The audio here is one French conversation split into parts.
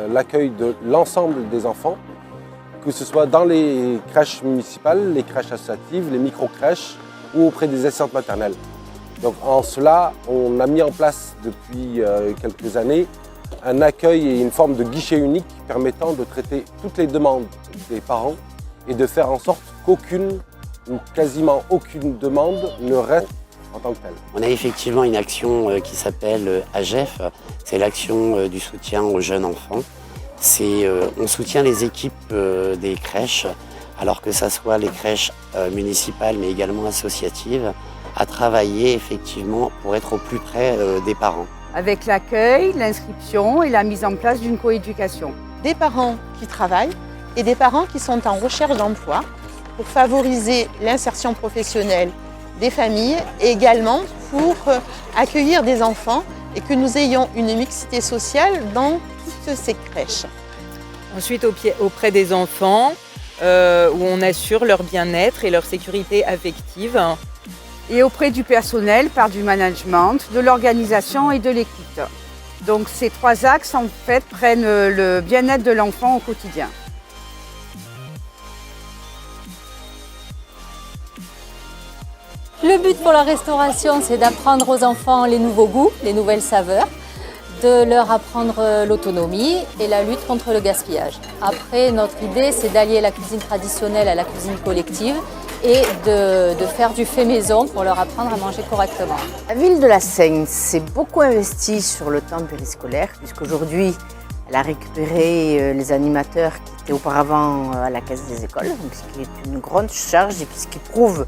l'accueil de l'ensemble des enfants, que ce soit dans les crèches municipales, les crèches associatives, les micro-crèches ou auprès des assistantes maternelles. Donc en cela, on a mis en place depuis quelques années un accueil et une forme de guichet unique permettant de traiter toutes les demandes des parents et de faire en sorte qu'aucune ou quasiment aucune demande ne reste en tant que telle. On a effectivement une action qui s'appelle AGEF, c'est l'action du soutien aux jeunes enfants. On soutient les équipes des crèches, alors que ce soit les crèches municipales mais également associatives, à travailler effectivement pour être au plus près des parents. Avec l'accueil, l'inscription et la mise en place d'une coéducation. Des parents qui travaillent et des parents qui sont en recherche d'emploi pour favoriser l'insertion professionnelle des familles et également pour accueillir des enfants et que nous ayons une mixité sociale dans toutes ces crèches. Ensuite, auprès des enfants, où on assure leur bien-être et leur sécurité affective. Et auprès du personnel par du management, de l'organisation et de l'écoute. Donc ces trois axes en fait prennent le bien-être de l'enfant au quotidien. Le but pour la restauration, c'est d'apprendre aux enfants les nouveaux goûts, les nouvelles saveurs, de leur apprendre l'autonomie et la lutte contre le gaspillage. Après, notre idée, c'est d'allier la cuisine traditionnelle à la cuisine collective et de faire du fait maison pour leur apprendre à manger correctement. La ville de La Seigne s'est beaucoup investie sur le temps périscolaire, puisqu'aujourd'hui, elle a récupéré les animateurs qui étaient auparavant à la Caisse des écoles, donc ce qui est une grande charge et ce qui prouve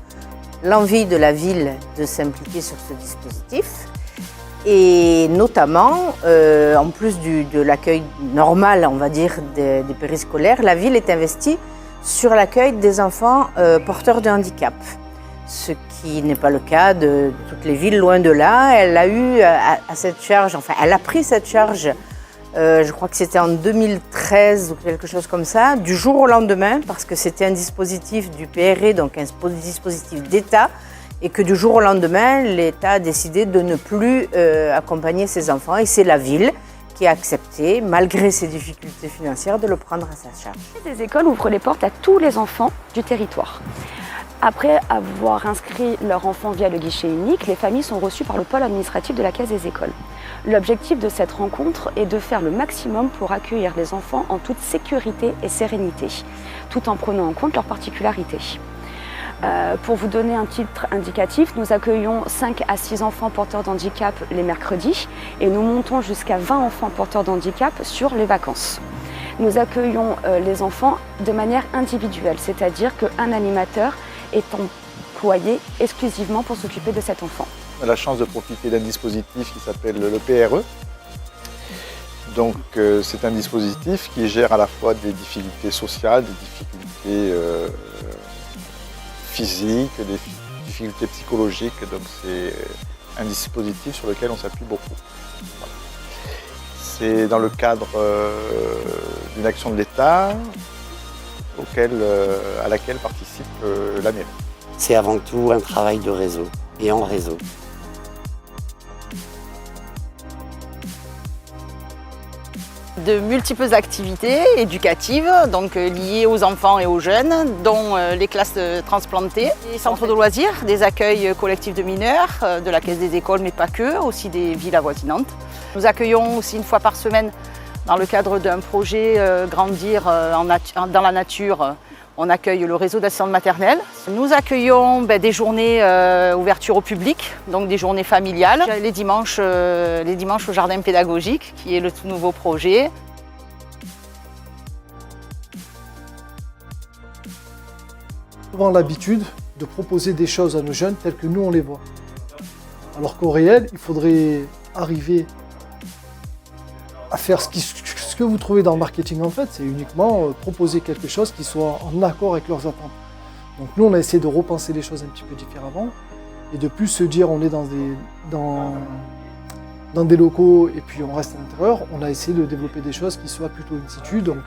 l'envie de la ville de s'impliquer sur ce dispositif. Et notamment, en plus de l'accueil normal, on va dire, des périscolaires, la ville est investie sur l'accueil des enfants porteurs de handicap. Ce qui n'est pas le cas de toutes les villes, loin de là. Elle a eu à cette charge, enfin elle a pris cette charge, je crois que c'était en 2013 ou quelque chose comme ça, du jour au lendemain, parce que c'était un dispositif du PRE, donc un dispositif d'État, et que du jour au lendemain, l'État a décidé de ne plus accompagner ses enfants, et c'est la ville qui a accepté, malgré ses difficultés financières, de le prendre à sa charge. Les écoles ouvrent les portes à tous les enfants du territoire. Après avoir inscrit leur enfant via le guichet unique, les familles sont reçues par le pôle administratif de la Caisse des écoles. L'objectif de cette rencontre est de faire le maximum pour accueillir les enfants en toute sécurité et sérénité, tout en prenant en compte leurs particularités. Pour vous donner un titre indicatif, nous accueillons 5 à 6 enfants porteurs d'handicap les mercredis et nous montons jusqu'à 20 enfants porteurs d'handicap sur les vacances. Nous accueillons les enfants de manière individuelle, c'est-à-dire qu'un animateur est employé exclusivement pour s'occuper de cet enfant. On a la chance de profiter d'un dispositif qui s'appelle le PRE. Donc c'est un dispositif qui gère à la fois des difficultés sociales, des difficultés physiques, des difficultés psychologiques. Donc c'est un dispositif sur lequel on s'appuie beaucoup. Voilà. C'est dans le cadre d'une action de l'État à laquelle participe la mairie. C'est avant tout un travail de réseau et en réseau. De multiples activités éducatives, donc liées aux enfants et aux jeunes, dont les classes transplantées, les centres de loisirs, des accueils collectifs de mineurs, de la Caisse des écoles, mais pas que, aussi des villes avoisinantes. Nous accueillons aussi une fois par semaine, dans le cadre d'un projet Grandir dans la nature, on accueille le réseau d'assistantes maternelles. Nous accueillons des journées ouverture au public, donc des journées familiales. Les dimanches au jardin pédagogique, qui est le tout nouveau projet. Souvent l'habitude de proposer des choses à nos jeunes telles que nous on les voit. Alors qu'au réel, il faudrait arriver à faire ce que vous trouvez dans le marketing en fait, c'est uniquement proposer quelque chose qui soit en accord avec leurs attentes. Donc nous on a essayé de repenser les choses un petit peu différemment et de plus se dire on est dans des locaux et puis on reste à l'intérieur, on a essayé de développer des choses qui soient plutôt in situ, donc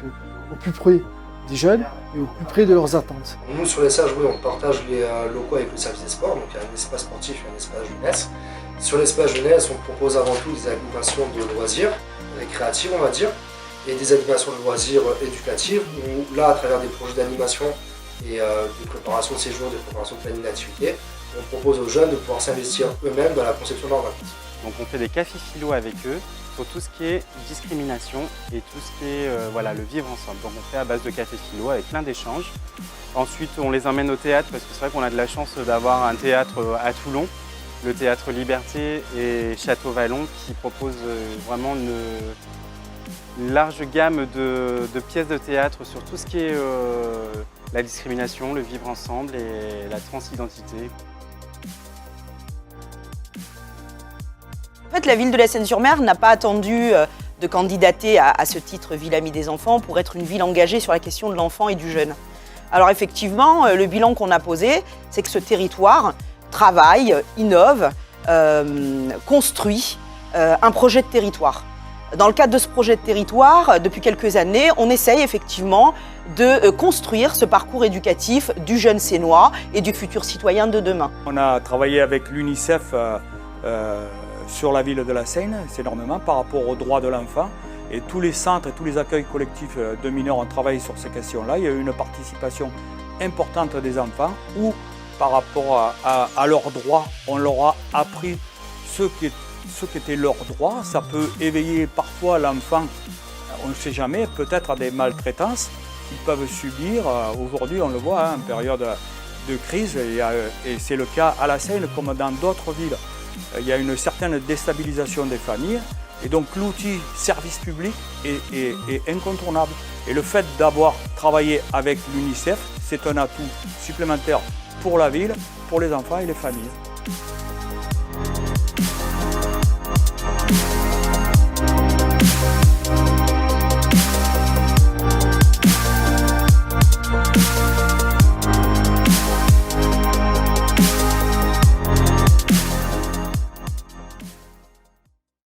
au plus près des jeunes et au plus près de leurs attentes. Nous sur les SAG, on partage les locaux avec le service des sports, donc il y a un espace sportif et un espace jeunesse. Sur l'espace jeunesse, on propose avant tout des animations de loisirs, récréatives on va dire, et des animations de loisirs éducatives, où là, à travers des projets d'animation et de préparation de séjours, de préparation de planning d'activité, on propose aux jeunes de pouvoir s'investir eux-mêmes dans la conception de leurs vacances. Donc on fait des cafés philo avec eux sur tout ce qui est discrimination et tout ce qui est voilà, le vivre ensemble. Donc on fait à base de café philo avec plein d'échanges. Ensuite on les emmène au théâtre parce que c'est vrai qu'on a de la chance d'avoir un théâtre à Toulon, le théâtre Liberté et Château Vallon qui propose vraiment une large gamme de pièces de théâtre sur tout ce qui est la discrimination, le vivre ensemble et la transidentité. En fait, la ville de la Seine-sur-Mer n'a pas attendu de candidater à ce titre Ville Amie des enfants pour être une ville engagée sur la question de l'enfant et du jeune. Alors effectivement, le bilan qu'on a posé, c'est que ce territoire travaille, innove, construit un projet de territoire. Dans le cadre de ce projet de territoire, depuis quelques années, on essaye effectivement de construire ce parcours éducatif du jeune Sénois et du futur citoyen de demain. On a travaillé avec l'UNICEF sur la ville de la Seine, c'est énormément par rapport aux droits de l'enfant. Et tous les centres et tous les accueils collectifs de mineurs ont travaillé sur ces questions-là. Il y a eu une participation importante des enfants où, par rapport à leurs droits, on leur a appris ce qu'étaient leurs droits. Ça peut éveiller parfois l'enfant, on ne sait jamais, peut-être à des maltraitances qu'ils peuvent subir. Aujourd'hui, on le voit, en période de crise, et c'est le cas à la Seine comme dans d'autres villes. Il y a une certaine déstabilisation des familles et donc l'outil service public est incontournable. Et le fait d'avoir travaillé avec l'UNICEF, c'est un atout supplémentaire pour la ville, pour les enfants et les familles.